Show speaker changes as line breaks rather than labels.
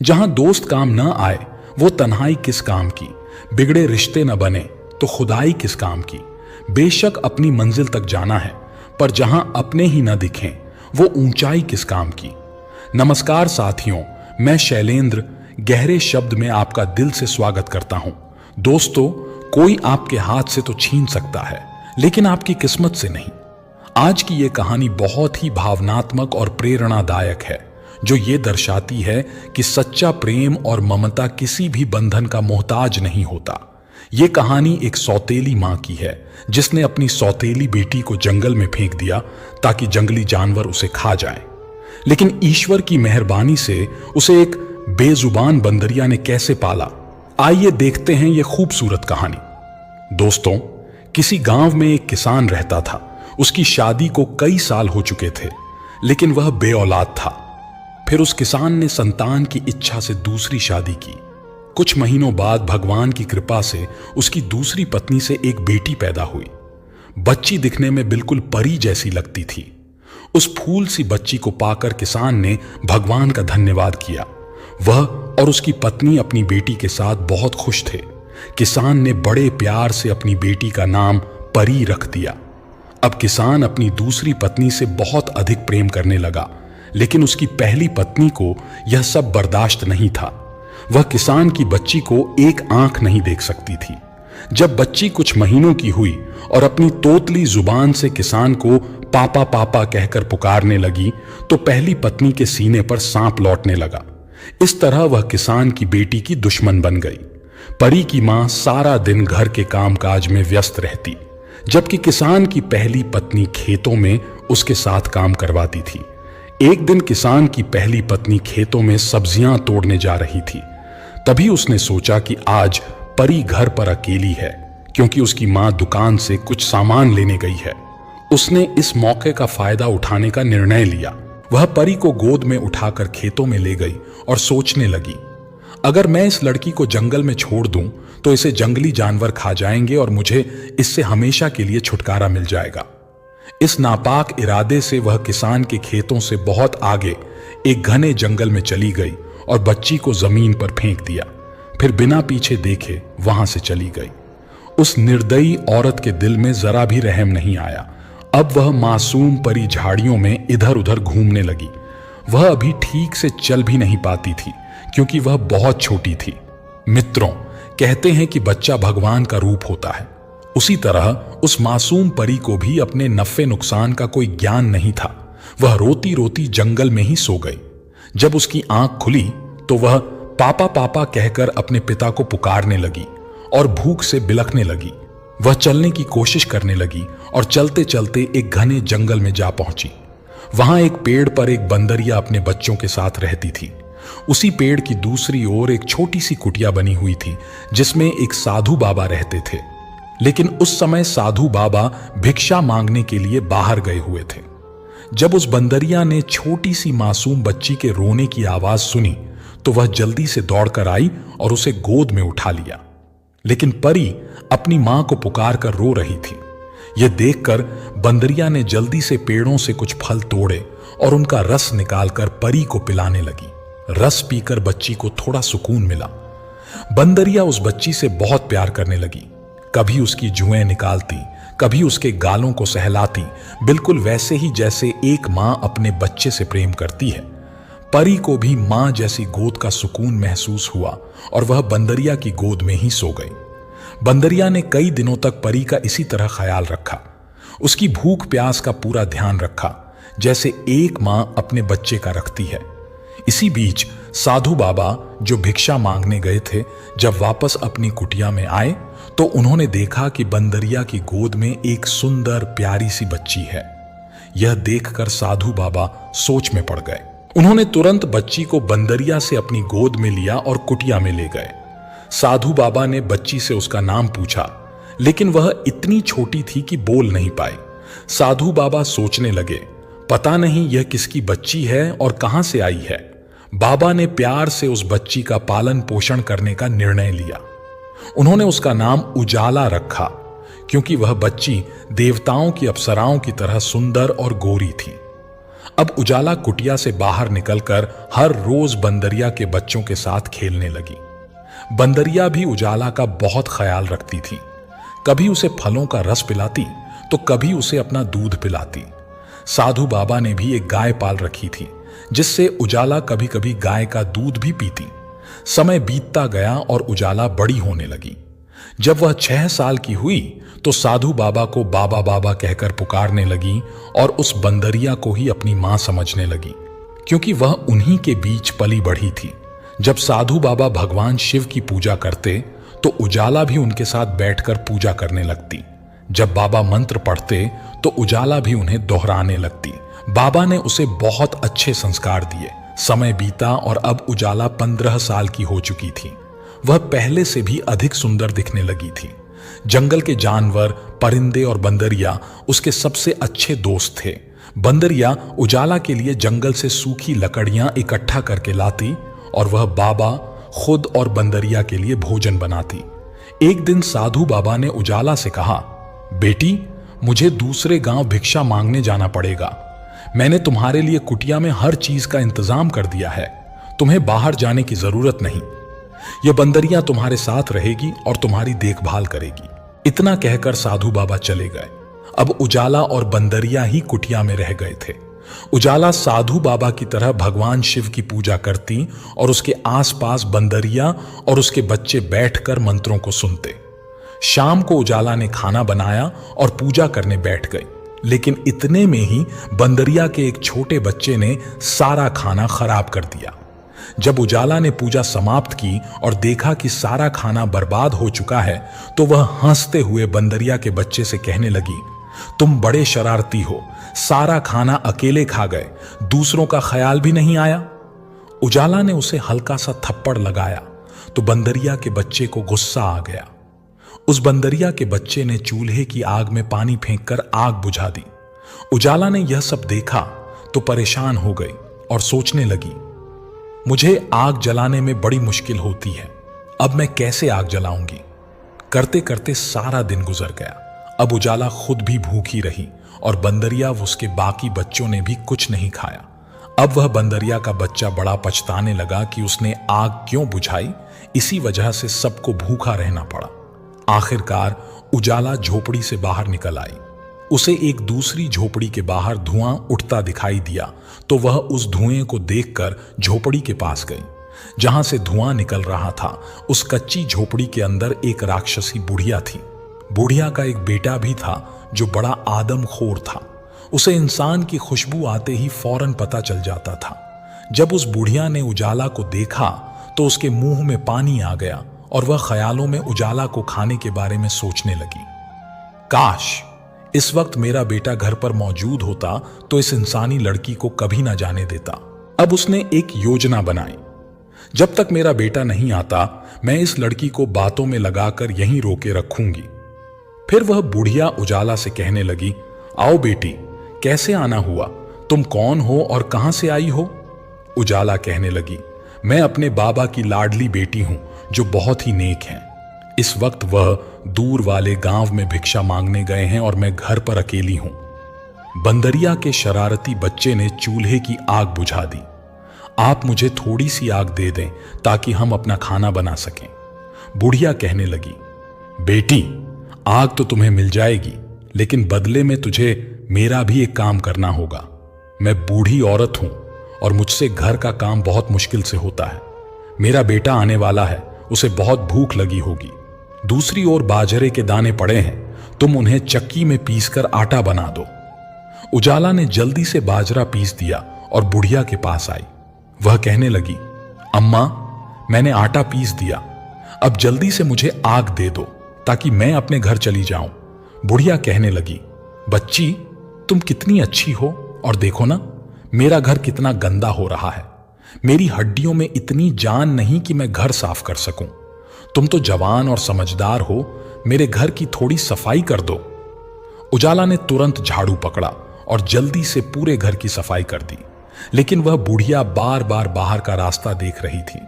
जहां दोस्त काम न आए वो तन्हाई किस काम की, बिगड़े रिश्ते न बने तो खुदाई किस काम की। बेशक अपनी मंजिल तक जाना है, पर जहां अपने ही न दिखें वो ऊंचाई किस काम की। नमस्कार साथियों, मैं शैलेंद्र गहरे शब्द में आपका दिल से स्वागत करता हूं। दोस्तों, कोई आपके हाथ से तो छीन सकता है, लेकिन आपकी किस्मत से नहीं। आज की ये कहानी बहुत ही भावनात्मक और प्रेरणादायक है, जो ये दर्शाती है कि सच्चा प्रेम और ममता किसी भी बंधन का मोहताज नहीं होता। ये कहानी एक सौतेली मां की है, जिसने अपनी सौतेली बेटी को जंगल में फेंक दिया ताकि जंगली जानवर उसे खा जाएं। लेकिन ईश्वर की मेहरबानी से उसे एक बेजुबान बंदरिया ने कैसे पाला, आइए देखते हैं ये खूबसूरत कहानी। दोस्तों, किसी गांव में एक किसान रहता था। उसकी शादी को कई साल हो चुके थे, लेकिन वह बेऔलाद था। फिर उस किसान ने संतान की इच्छा से दूसरी शादी की। कुछ महीनों बाद भगवान की कृपा से उसकी दूसरी पत्नी से एक बेटी पैदा हुई। बच्ची दिखने में बिल्कुल परी जैसी लगती थी। उस फूल सी बच्ची को पाकर किसान ने भगवान का धन्यवाद किया। वह और उसकी पत्नी अपनी बेटी के साथ बहुत खुश थे। किसान ने बड़े प्यार से अपनी बेटी का नाम परी रख दिया। अब किसान अपनी दूसरी पत्नी से बहुत अधिक प्रेम करने लगा, लेकिन उसकी पहली पत्नी को यह सब बर्दाश्त नहीं था। वह किसान की बच्ची को एक आंख नहीं देख सकती थी। जब बच्ची कुछ महीनों की हुई और अपनी तोतली जुबान से किसान को पापा पापा कहकर पुकारने लगी, तो पहली पत्नी के सीने पर सांप लौटने लगा। इस तरह वह किसान की बेटी की दुश्मन बन गई। परी की मां सारा दिन घर के कामकाज में व्यस्त रहती, जबकि किसान की पहली पत्नी खेतों में उसके साथ काम करवाती थी। एक दिन किसान की पहली पत्नी खेतों में सब्जियां तोड़ने जा रही थी। तभी उसने सोचा कि आज परी घर पर अकेली है, क्योंकि उसकी मां दुकान से कुछ सामान लेने गई है। उसने इस मौके का फायदा उठाने का निर्णय लिया। वह परी को गोद में उठाकर खेतों में ले गई और सोचने लगी, अगर मैं इस लड़की को जंगल में छोड़ दूं तो इसे जंगली जानवर खा जाएंगे और मुझे इससे हमेशा के लिए छुटकारा मिल जाएगा। इस नापाक इरादे से वह किसान के खेतों से बहुत आगे एक घने जंगल में चली गई और बच्ची को जमीन पर फेंक दिया। फिर बिना पीछे देखे वहां से चली गई। उस निर्दयी औरत के दिल में जरा भी रहम नहीं आया। अब वह मासूम परी झाड़ियों में इधर उधर घूमने लगी। वह अभी ठीक से चल भी नहीं पाती थी, क्योंकि वह बहुत छोटी थी। मित्रों, कहते हैं कि बच्चा भगवान का रूप होता है। उसी तरह उस मासूम परी को भी अपने नफे नुकसान का कोई ज्ञान नहीं था। वह रोती रोती जंगल में ही सो गई। जब उसकी आंख खुली तो वह पापा पापा कहकर अपने पिता को पुकारने लगी और भूख से बिलखने लगी। वह चलने की कोशिश करने लगी और चलते चलते एक घने जंगल में जा पहुंची। वहां एक पेड़ पर एक बंदरिया अपने बच्चों के साथ रहती थी। उसी पेड़ की दूसरी ओर एक छोटी सी कुटिया बनी हुई थी, जिसमें एक साधु बाबा रहते थे। लेकिन उस समय साधु बाबा भिक्षा मांगने के लिए बाहर गए हुए थे। जब उस बंदरिया ने छोटी सी मासूम बच्ची के रोने की आवाज सुनी तो वह जल्दी से दौड़कर आई और उसे गोद में उठा लिया। लेकिन परी अपनी मां को पुकार कर रो रही थी। यह देखकर बंदरिया ने जल्दी से पेड़ों से कुछ फल तोड़े और उनका रस निकालकर परी को पिलाने लगी। रस पीकर बच्ची को थोड़ा सुकून मिला। बंदरिया उस बच्ची से बहुत प्यार करने लगी। कभी उसकी जुएं निकालती, कभी उसके गालों को सहलाती, बिल्कुल वैसे ही जैसे एक मां अपने बच्चे से प्रेम करती है। परी को भी मां जैसी गोद का सुकून महसूस हुआ और वह बंदरिया की गोद में ही सो गई। बंदरिया ने कई दिनों तक परी का इसी तरह ख्याल रखा। उसकी भूख प्यास का पूरा ध्यान रखा, जैसे एक मां अपने बच्चे का रखती है। इसी बीच साधु बाबा जो भिक्षा मांगने गए थे, जब वापस अपनी कुटिया में आए तो उन्होंने देखा कि बंदरिया की गोद में एक सुंदर प्यारी सी बच्ची है। यह देखकर साधु बाबा सोच में पड़ गए। उन्होंने तुरंत बच्ची को बंदरिया से अपनी गोद में लिया और कुटिया में ले गए। साधु बाबा ने बच्ची से उसका नाम पूछा, लेकिन वह इतनी छोटी थी कि बोल नहीं पाई। साधु बाबा सोचने लगे, पता नहीं यह किसकी बच्ची है और कहां से आई है। बाबा ने प्यार से उस बच्ची का पालन पोषण करने का निर्णय लिया। उन्होंने उसका नाम उजाला रखा, क्योंकि वह बच्ची देवताओं की अप्सराओं की तरह सुंदर और गोरी थी। अब उजाला कुटिया से बाहर निकलकर हर रोज बंदरिया के बच्चों के साथ खेलने लगी। बंदरिया भी उजाला का बहुत ख्याल रखती थी। कभी उसे फलों का रस पिलाती तो कभी उसे अपना दूध पिलाती। साधु बाबा ने भी एक गाय पाल रखी थी, जिससे उजाला कभी कभी गाय का दूध भी पीती। समय बीतता गया और उजाला बड़ी होने लगी। जब वह 6 साल की हुई तो साधु बाबा को बाबा बाबा कहकर पुकारने लगी और उस बंदरिया को ही अपनी मां समझने लगी, क्योंकि वह उन्हीं के बीच पली बढ़ी थी। जब साधु बाबा भगवान शिव की पूजा करते तो उजाला भी उनके साथ बैठकर पूजा करने लगती। जब बाबा मंत्र पढ़ते तो उजाला भी उन्हें दोहराने लगती। बाबा ने उसे बहुत अच्छे संस्कार दिए। समय बीता और अब उजाला 15 साल की हो चुकी थी। वह पहले से भी अधिक सुंदर दिखने लगी थी। जंगल के जानवर, परिंदे और बंदरिया उसके सबसे अच्छे दोस्त थे। बंदरिया उजाला के लिए जंगल से सूखी लकड़ियां इकट्ठा करके लाती और वह बाबा, खुद और बंदरिया के लिए भोजन बनाती। एक दिन साधु बाबा ने उजाला से कहा, बेटी, मुझे दूसरे गांव भिक्षा मांगने जाना पड़ेगा। मैंने तुम्हारे लिए कुटिया में हर चीज का इंतजाम कर दिया है। तुम्हें बाहर जाने की जरूरत नहीं। यह बंदरिया तुम्हारे साथ रहेगी और तुम्हारी देखभाल करेगी। इतना कहकर साधु बाबा चले गए। अब उजाला और बंदरिया ही कुटिया में रह गए थे। उजाला साधु बाबा की तरह भगवान शिव की पूजा करती और उसके आसपास बंदरिया और उसके बच्चे बैठकर मंत्रों को सुनते। शाम को उजाला ने खाना बनाया और पूजा करने बैठ गई, लेकिन इतने में ही बंदरिया के एक छोटे बच्चे ने सारा खाना खराब कर दिया। जब उजाला ने पूजा समाप्त की और देखा कि सारा खाना बर्बाद हो चुका है तो वह हंसते हुए बंदरिया के बच्चे से कहने लगी, तुम बड़े शरारती हो, सारा खाना अकेले खा गए, दूसरों का ख्याल भी नहीं आया। उजाला ने उसे हल्का सा थप्पड़ लगाया तो बंदरिया के बच्चे को गुस्सा आ गया। उस बंदरिया के बच्चे ने चूल्हे की आग में पानी फेंककर आग बुझा दी। उजाला ने यह सब देखा तो परेशान हो गई और सोचने लगी, मुझे आग जलाने में बड़ी मुश्किल होती है, अब मैं कैसे आग जलाऊंगी। करते करते सारा दिन गुजर गया। अब उजाला खुद भी भूखी रही और बंदरिया व उसके बाकी बच्चों ने भी कुछ नहीं खाया। अब वह बंदरिया का बच्चा बड़ा पछताने लगा कि उसने आग क्यों बुझाई। इसी वजह से सबको भूखा रहना पड़ा। आखिरकार उजाला झोपड़ी से बाहर निकल आई। उसे एक दूसरी झोपड़ी के बाहर धुआं उठता दिखाई दिया तो वह उस धुएं को देखकर झोपड़ी के पास गई। जहां से धुआं निकल रहा था उस कच्ची झोपड़ी के अंदर एक राक्षसी बुढ़िया थी। बुढ़िया का एक बेटा भी था जो बड़ा आदमखोर था। उसे इंसान की खुशबू आते ही फौरन पता चल जाता था। जब उस बुढ़िया ने उजाला को देखा तो उसके मुंह में पानी आ गया और वह ख्यालों में उजाला को खाने के बारे में सोचने लगी। काश इस वक्त मेरा बेटा घर पर मौजूद होता तो इस इंसानी लड़की को कभी ना जाने देता। अब उसने एक योजना बनाई। जब तक मेरा बेटा नहीं आता मैं इस लड़की को बातों में लगाकर यहीं रोके रखूंगी। फिर वह बुढ़िया उजाला से कहने लगी, आओ बेटी, कैसे आना हुआ, तुम कौन हो और कहां से आई हो। उजाला कहने लगी, मैं अपने बाबा की लाडली बेटी हूं जो बहुत ही नेक हैं। इस वक्त वह दूर वाले गांव में भिक्षा मांगने गए हैं और मैं घर पर अकेली हूं। बंदरिया के शरारती बच्चे ने चूल्हे की आग बुझा दी। आप मुझे थोड़ी सी आग दे दें ताकि हम अपना खाना बना सकें। बुढ़िया कहने लगी, बेटी, आग तो तुम्हें मिल जाएगी, लेकिन बदले में तुझे मेरा भी एक काम करना होगा। मैं बूढ़ी औरत हूं और मुझसे घर का काम बहुत मुश्किल से होता है। मेरा बेटा आने वाला है, उसे बहुत भूख लगी होगी। दूसरी ओर बाजरे के दाने पड़े हैं, तुम उन्हें चक्की में पीसकर आटा बना दो। उजाला ने जल्दी से बाजरा पीस दिया और बुढ़िया के पास आई। वह कहने लगी, अम्मा, मैंने आटा पीस दिया, अब जल्दी से मुझे आग दे दो ताकि मैं अपने घर चली जाऊं। बुढ़िया कहने लगी, बच्ची, तुम कितनी अच्छी हो और देखो ना मेरा घर कितना गंदा हो रहा है। मेरी हड्डियों में इतनी जान नहीं कि मैं घर साफ कर सकूं। तुम तो जवान और समझदार हो, मेरे घर की थोड़ी सफाई कर दो। उजाला ने तुरंत झाड़ू पकड़ा और जल्दी से पूरे घर की सफाई कर दी, लेकिन वह बुढ़िया बार बार बाहर का रास्ता देख रही थी।